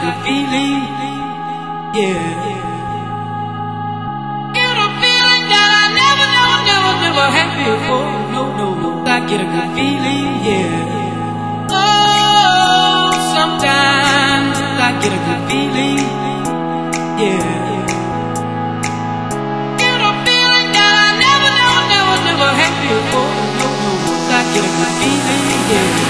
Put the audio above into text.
good feeling, yeah. Get a feeling that I never had before. No, I get a good feeling, yeah. Oh, sometimes I get a good feeling, yeah. Get a feeling that I never had before. No, I get a good feeling, yeah.